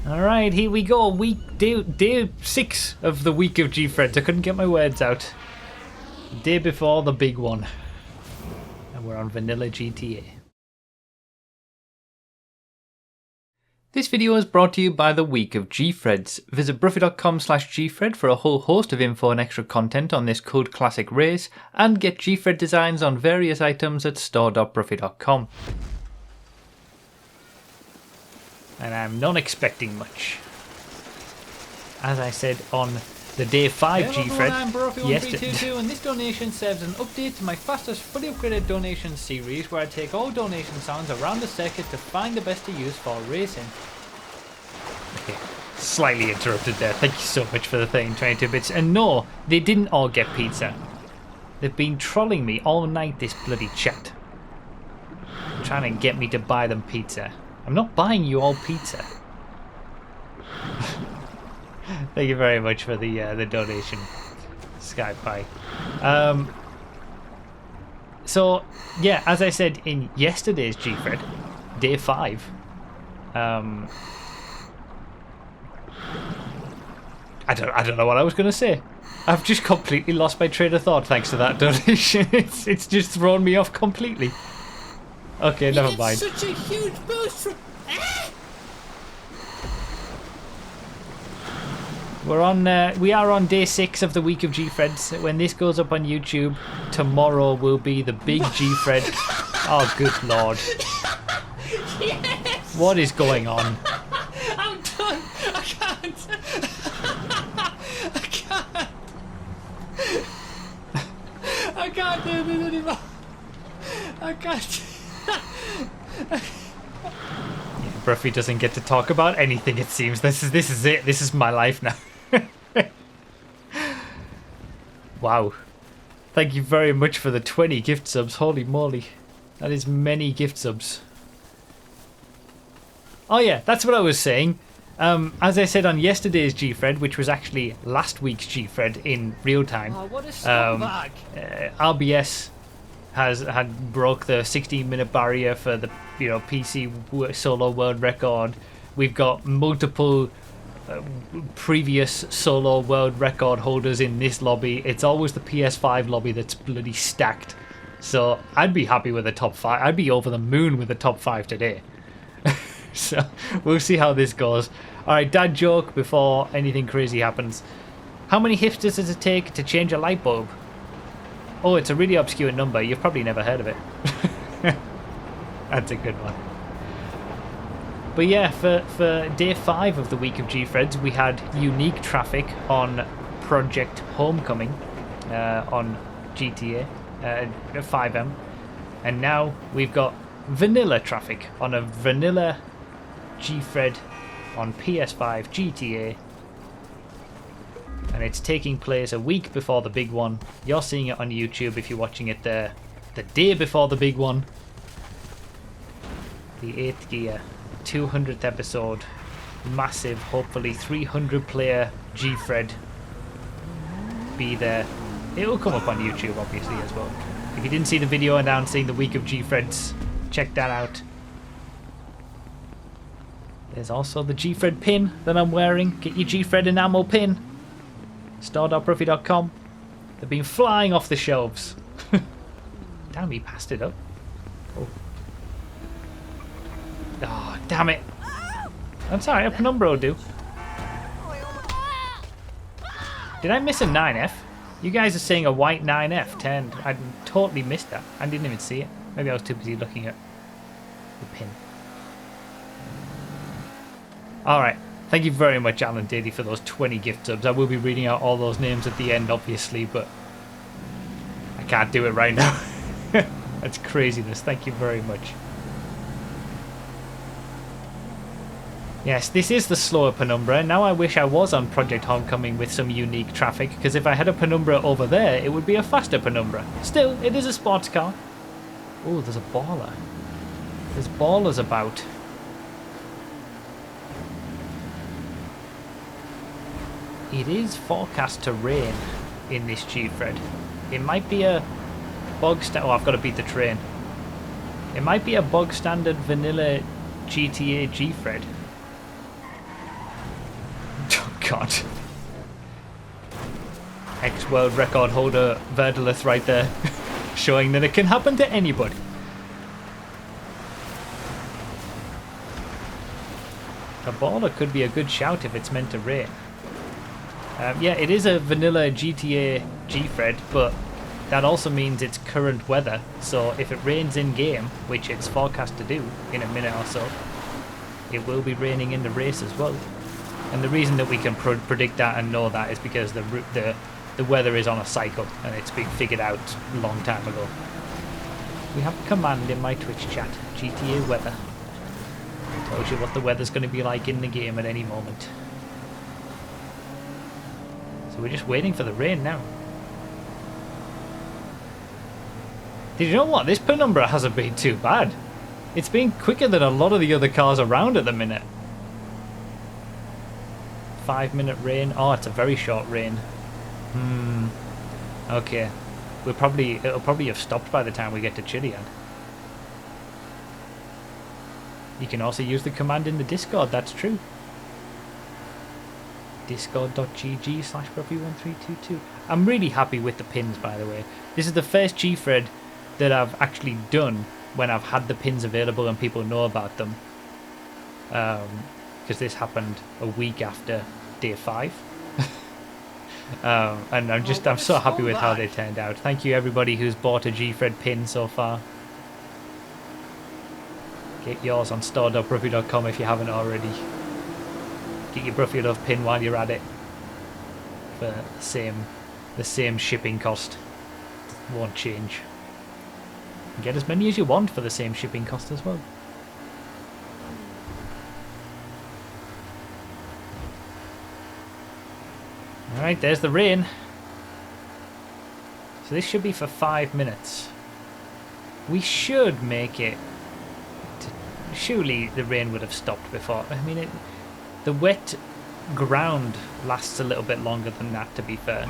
Alright, here we go. Day 6 of the week of Gfreds. I couldn't get my words out. Day before the big one. And we're on vanilla GTA. This video is brought to you by the week of Gfreds. Visit broughy.com/Gfred for a whole host of info and extra content on this cult classic race, and get Gfred designs on various items at store.broughy.com. And I'm not expecting much. As I said on the day 5 Gfred, I'm Broughy yesterday, and this donation serves as an update to my fastest fully upgraded donation series, where I take all donation sounds around the circuit to find the best to use for racing. okay, slightly interrupted there. Thank you so much for the 22 bits. And no, they didn't all get pizza. They've been trolling me all night, this bloody chat, trying to get me to buy them pizza. I'm not buying you all pizza. Thank you very much for the donation, Sky Pie. So yeah, as I said in yesterday's Gfred, day 5. I don't know what I was going to say. I've just completely lost my train of thought thanks to that donation. It's just thrown me off completely. Okay, never mind. Such a huge boost from... We are on day 6 of the week of Gfreds. When this goes up on YouTube, tomorrow will be the big Gfred. Oh, good lord. Yes! What is going on? I'm done! I can't! I can't! I can't do this anymore! I can't... Broughy doesn't get to talk about anything, it seems. This is it. This is my life now. Wow. Thank you very much for the 20 gift subs. Holy moly. That is many gift subs. Oh yeah, that's what I was saying. As I said on yesterday's Gfred, which was actually last week's Gfred in real time, Oh, what a scumbag! RBS had broke the 16-minute barrier for the PC solo world record. We've got multiple previous solo world record holders in this lobby. It's always the PS5 lobby that's bloody stacked. So I'd be happy with a top 5. I'd be over the moon with a top 5 today. So we'll see how this goes. Alright, dad joke before anything crazy happens. How many hipsters does it take to change a light bulb? Oh, it's a really obscure number. You've probably never heard of it. That's a good one. But yeah, for day 5 of the week of Gfreds, we had unique traffic on Project Homecoming on GTA 5M. And now we've got vanilla traffic on a vanilla Gfred on PS5 GTA. And it's taking place a week before the big one. You're seeing it on YouTube if you're watching it there. The day before the big one. The 8th gear. 200th episode. Massive, hopefully 300 player Gfred. Be there. It will come up on YouTube obviously as well. If you didn't see the video announcing the week of Gfreds, check that out. There's also the Gfred pin that I'm wearing. Get your Gfred enamel pin. Store.broughy.com. They've been flying off the shelves. Damn, he passed it up. Oh, damn it. I'm sorry, a penumbra will do. Did I miss a 9F? You guys are saying a white 9F turned. I totally missed that. I didn't even see it. Maybe I was too busy looking at the pin. Alright. Thank you very much, Alan Dady, for those 20 gift subs. I will be reading out all those names at the end, obviously, but I can't do it right now. That's craziness. Thank you very much. Yes, this is the slower penumbra. Now I wish I was on Project Homecoming with some unique traffic, because if I had a penumbra over there, it would be a faster penumbra. Still, it is a sports car. Oh, there's a baller. There's ballers about. It is forecast to rain in this Gfred. It might be a bog standard. Oh, I've got to beat the train. It might be a bog standard vanilla GTA Gfred. God. Ex-world record holder Verdolith right there. Showing that it can happen to anybody. A baller could be a good shout if it's meant to rain. Yeah, it is a vanilla GTA Gfred, but that also means it's current weather. So if it rains in-game, which it's forecast to do in a minute or so, it will be raining in the race as well. And the reason that we can predict that and know that is because the weather is on a cycle and it's been figured out a long time ago. We have a command in my Twitch chat, GTA weather. Tells you what the weather's going to be like in the game at any moment. So we're just waiting for the rain now. Did you know what? This penumbra hasn't been too bad. It's been quicker than a lot of the other cars around at the minute. 5-minute rain. Oh, it's a very short rain. Okay. It'll probably have stopped by the time we get to Chiliad. You can also use the command in the Discord, that's true. Discord.gg/Broughy1322. I'm really happy with the pins, by the way. This is the first Gfred that I've actually done when I've had the pins available and people know about them. Because this happened a week after day 5. And I'm so happy with how they turned out. Thank you everybody who's bought a Gfred pin so far. Get yours on store.broughy.com if you haven't already. Get your Broughy Love pin while you're at it. For the same shipping cost. Won't change. And get as many as you want for the same shipping cost as well. Alright, there's the rain. So this should be for 5 minutes. We should make it. Surely the rain would have stopped before. I mean, the wet ground lasts a little bit longer than that, to be fair.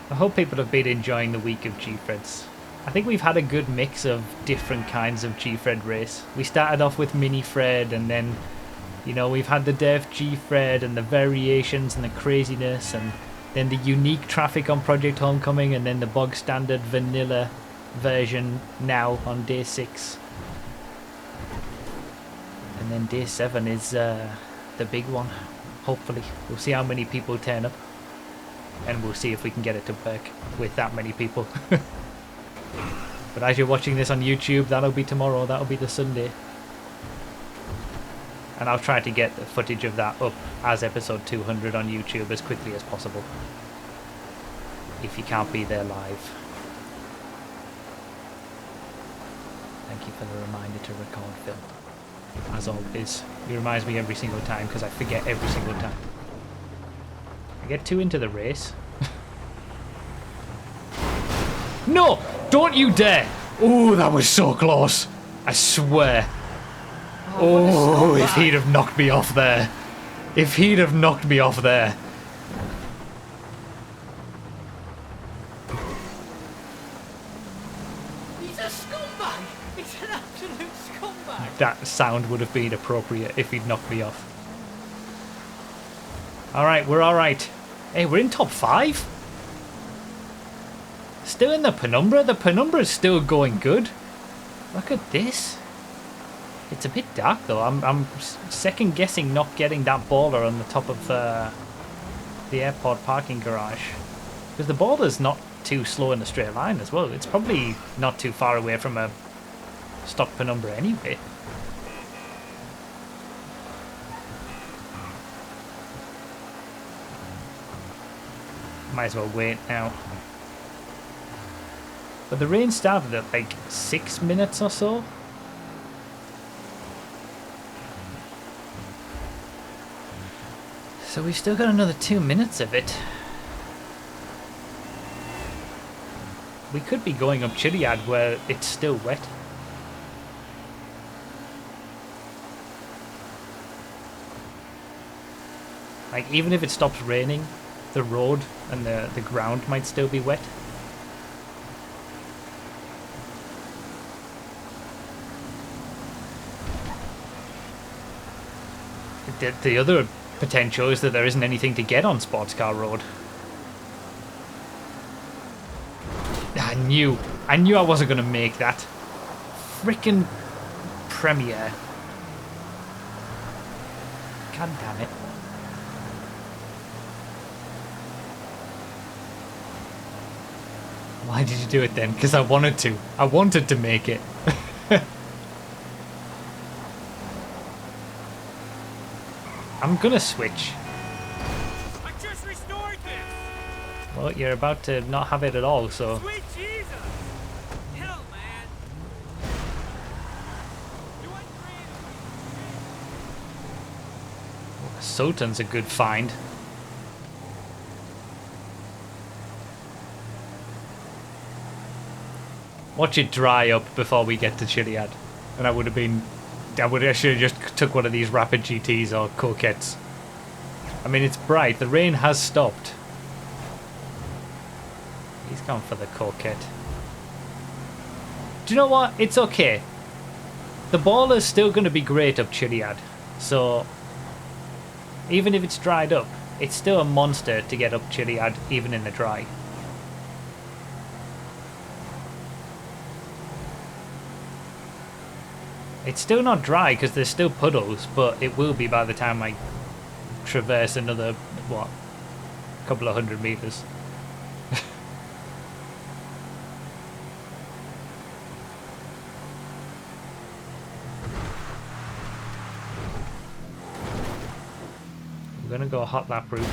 I hope people have been enjoying the week of Gfreds. I think we've had a good mix of different kinds of Gfred race. We started off with Mini Fred, and then, you know, we've had the Def Gfred and the variations and the craziness, and then the unique traffic on Project Homecoming, and then the bog standard vanilla version now on day 6. And then day 7 is the big one, hopefully. We'll see how many people turn up, and we'll see if we can get it to work with that many people. But as you're watching this on YouTube, that'll be tomorrow, that'll be the Sunday. And I'll try to get the footage of that up as episode 200 on YouTube as quickly as possible. If you can't be there live. Thank you for the reminder to record, Phil. As always, he reminds me every single time because I forget every single time. I get too into the race. No! Don't you dare! Oh, that was so close. I swear. Oh, if he'd have knocked me off there. If he'd have knocked me off there. He's a scumbag! He's an absolute scumbag! That sound would have been appropriate if he'd knocked me off. Alright, we're alright. Hey, we're in top 5? Still in the penumbra? The penumbra's still going good. Look at this. It's a bit dark though. I'm second guessing not getting that baller on the top of the airport parking garage. Because the baller's not too slow in a straight line as well. It's probably not too far away from a stock penumbra anyway. Might as well wait now. But the rain started at like 6 minutes or so. So we've still got another 2 minutes of it. We could be going up Chiliad where it's still wet. Like, even if it stops raining, the road and the ground might still be wet. The other potential is that there isn't anything to get on Sports Car Road. I knew I wasn't going to make that. Frickin' Premiere. God damn it. Why did you do it then? Because I wanted to. I wanted to make it. I'm gonna switch. I just restored this. Well, you're about to not have it at all, so... Sweet Jesus! Hell, man! You went green. Sultan's a good find. Watch it dry up before we get to Chiliad. And I would have been... I should have just took one of these Rapid GTs or Coquettes. I mean, it's bright. The rain has stopped. He's gone for the Coquette. Do you know what? It's okay. The ball is still going to be great up Chiliad. So, even if it's dried up, it's still a monster to get up Chiliad, even in the dry. It's still not dry because there's still puddles, but it will be by the time I traverse another, what, couple of 100 meters. I'm gonna go hot lap route.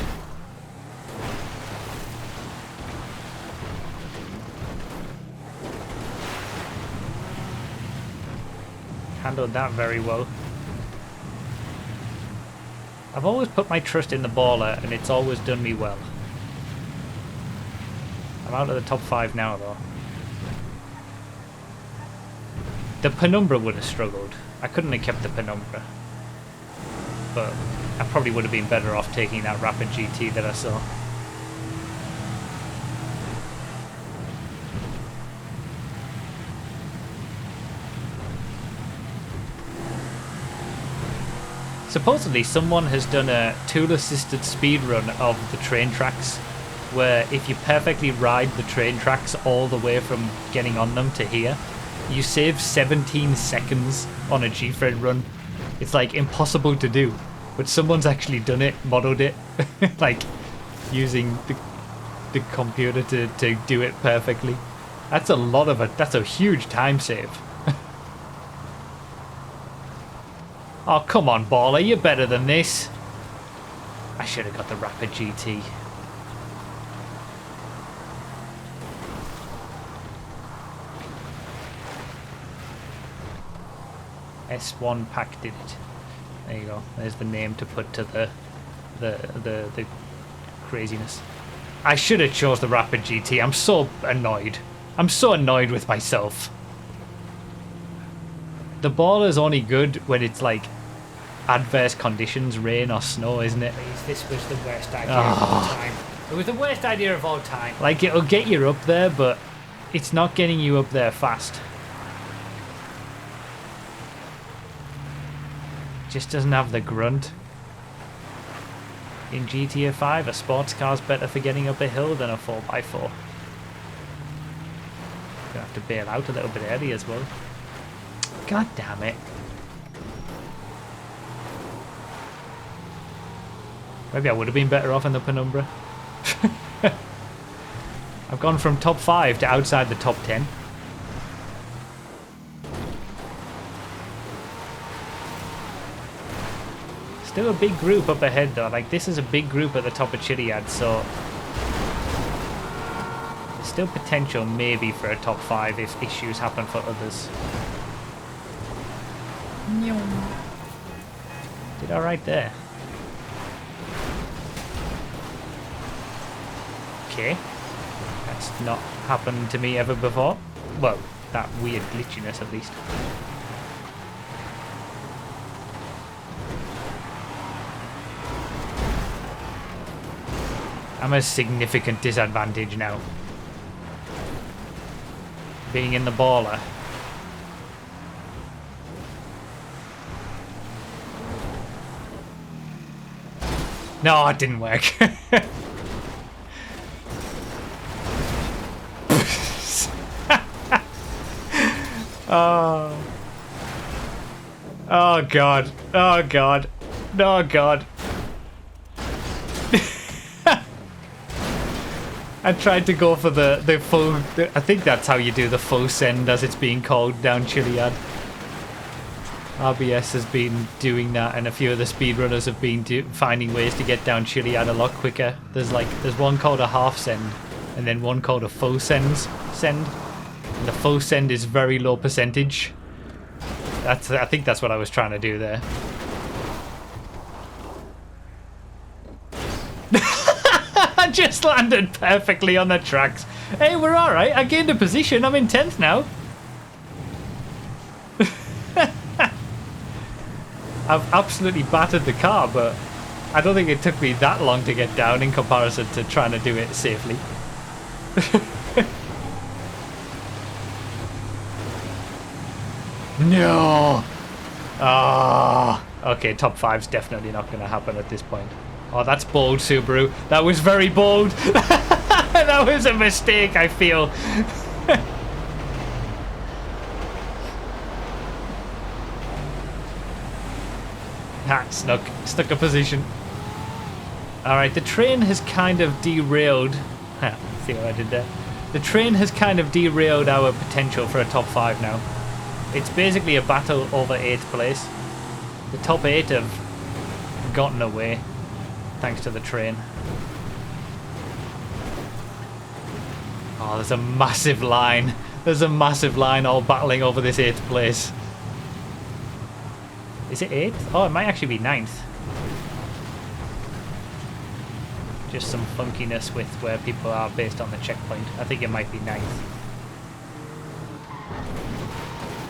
Handled that very well. I've always put my trust in the baller and it's always done me well. I'm out of the top 5 now though. The Penumbra would have struggled. I couldn't have kept the Penumbra. But I probably would have been better off taking that Rapid GT that I saw. Supposedly someone has done a tool-assisted speedrun of the train tracks, where if you perfectly ride the train tracks all the way from getting on them to here, you save 17 seconds on a Gfred run. It's like impossible to do, but someone's actually done it, modeled it, like using the computer to do it perfectly. That's a lot of it. That's a huge time save. Oh, come on, baller, you're better than this. I should have got the Rapid GT. S1 pack did it. There you go. There's the name to put to the craziness. I should have chose the Rapid GT. I'm so annoyed. I'm so annoyed with myself. The ball is only good when it's like adverse conditions, rain or snow, isn't it? Please, this was the worst idea of all time. It was the worst idea of all time. Like, it'll get you up there, but it's not getting you up there fast. Just doesn't have the grunt. In GTA 5, a sports car's better for getting up a hill than a 4x4. Gonna have to bail out a little bit early as well. God damn it. Maybe I would have been better off in the Penumbra. I've gone from top 5 to outside the top 10. Still a big group up ahead though. Like, this is a big group at the top of Chiliad, so there's still potential maybe for a top 5 if issues happen for others. Did alright there. Okay. That's not happened to me ever before. Well, that weird glitchiness at least. I'm at a significant disadvantage now. Being in the baller. No, it didn't work. Oh. Oh god. Oh god. Oh god. I tried to go for the full... I think that's how you do the full send, as it's being called, down Chiliad. RBS has been doing that, and a few of the speedrunners have been finding ways to get down Chiliad a lot quicker. There's one called a half send, and then one called a full send. And the full send is very low percentage. I think that's what I was trying to do there. I just landed perfectly on the tracks. Hey, we're alright. I gained a position. I'm in 10th now. I've absolutely battered the car, but I don't think it took me that long to get down in comparison to trying to do it safely. No! Ah, okay, top 5's definitely not going to happen at this point. Oh, that's bold, Subaru. That was very bold. That was a mistake, I feel. Stuck a position. Alright, the train has kind of derailed. See what I did there? The train has kind of derailed our potential for a top 5 now. It's basically a battle over 8th place. The top 8 have gotten away, thanks to the train. Oh, there's a massive line. There's a massive line all battling over this 8th place. Is it 8th? Oh, it might actually be 9th. Just some funkiness with where people are based on the checkpoint. I think it might be 9th.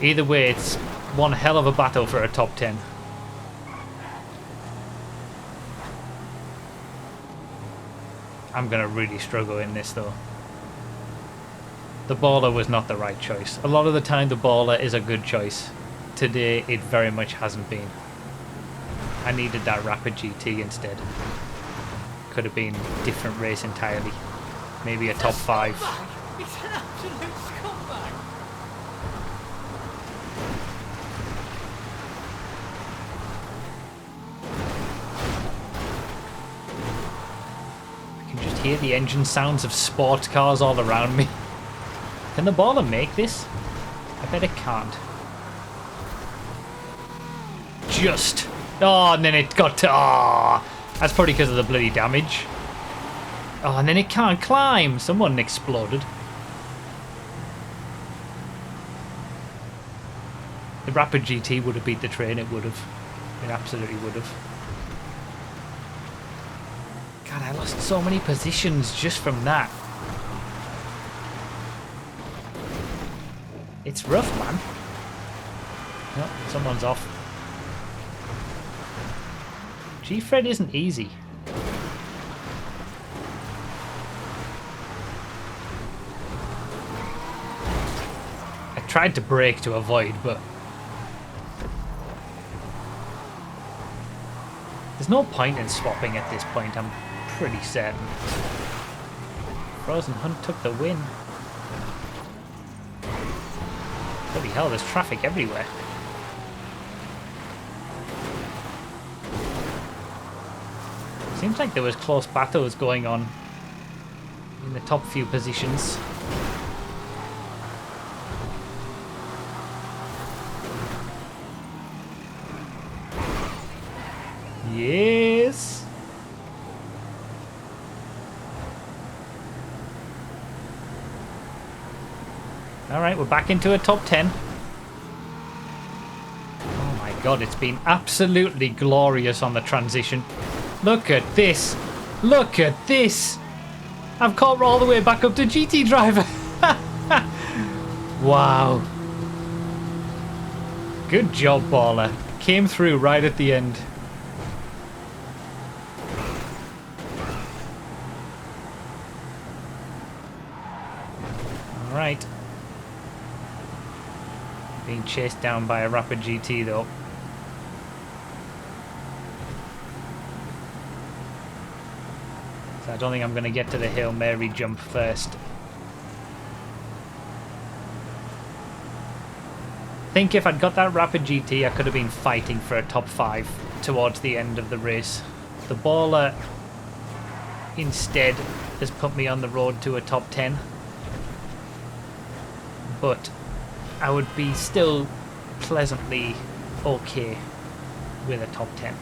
Either way, it's one hell of a battle for a top 10. I'm going to really struggle in this though. The baller was not the right choice. A lot of the time the baller is a good choice. Today it very much hasn't been. I needed that Rapid GT instead. Could have been a different race entirely. Maybe a top 5. It's an absolute scumbag. I can just hear the engine sounds of sports cars all around me. Can the baller make this? I bet it can't. Just. Oh, and then it got to. Oh, that's probably because of the bloody damage. Oh, and then it can't climb. Someone exploded. The Rapid GT would have beat the train. It would have. It absolutely would have. God, I lost so many positions just from that. It's rough, man. Oh, someone's off. Gfred isn't easy. I tried to brake to avoid, but there's no point in swapping at this point, I'm pretty certain. Frozen Hunt took the win. Holy hell, there's traffic everywhere. Seems like there was close battles going on in the top few positions. Yes. All right, we're back into a top 10. Oh my god, it's been absolutely glorious on the transition. Look at this. Look at this. I've caught all the way back up to GT Driver. Wow. Good job, baller. Came through right at the end. All right. Being chased down by a Rapid GT though. So I don't think I'm going to get to the Hail Mary jump first. I think if I'd got that Rapid GT, I could have been fighting for a top 5 towards the end of the race. The baller instead has put me on the road to a top 10. But I would be still pleasantly okay with a top 10.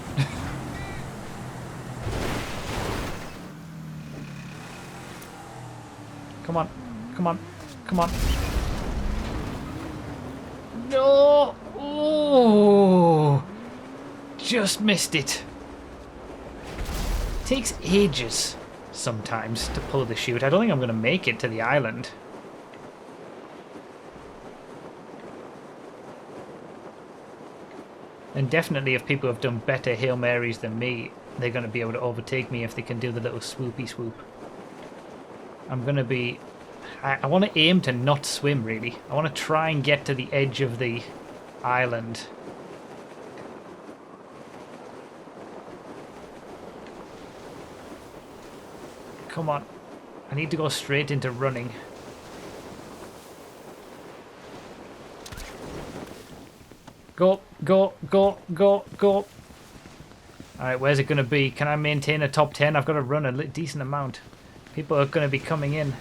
Come on, come on, come on. No! Oh! Just missed it. Takes ages sometimes to pull the chute. I don't think I'm going to make it to the island. And definitely if people have done better Hail Marys than me, they're going to be able to overtake me if they can do the little swoopy swoop. I'm going to be... I want to aim to not swim, really. I want to try and get to the edge of the island. Come on. I need to go straight into running. Go, go, go, go, go. Alright, where's it going to be? Can I maintain a top 10? I've got to run a decent amount. People are going to be coming in.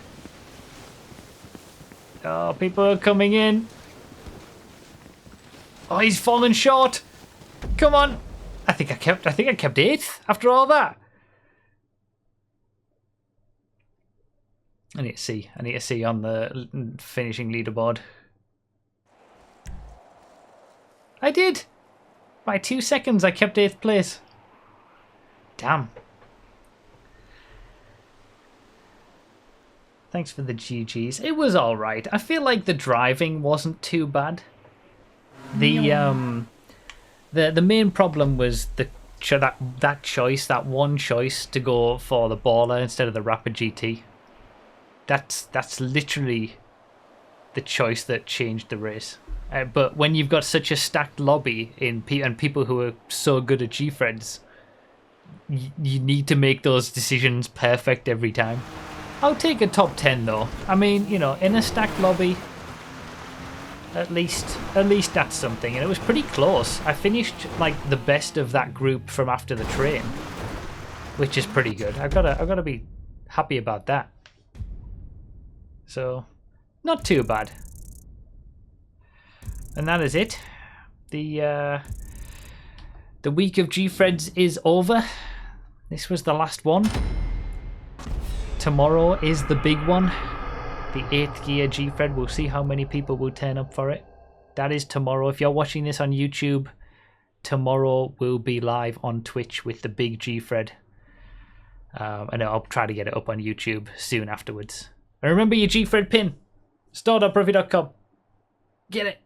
Oh, people are coming in. Oh, he's fallen short. Come on. I think I kept 8th after all that. I need to see on the finishing leaderboard. I did. By 2 seconds I kept 8th place. Damn. Thanks for the GGs. It was alright. I feel like the driving wasn't too bad. The main problem was that choice, that one choice to go for the baller instead of the Rapid GT. That's literally the choice that changed the race. But when you've got such a stacked lobby and people who are so good at Gfreds, you need to make those decisions perfect every time. I'll take a top 10 though. I mean, you know, in a stacked lobby, at least that's something. And it was pretty close. I finished like the best of that group from after the train, which is pretty good. I've gotta be happy about that. So, not too bad. And that is it. The week of Gfreds is over. This was the last one. Tomorrow is the big one. The 8th gear Gfred. We'll see how many people will turn up for it. That is tomorrow. If you're watching this on YouTube, tomorrow we'll be live on Twitch with the big Gfred. And I'll try to get it up on YouTube soon afterwards. And remember your Gfred pin. Store.broughy.com. Get it.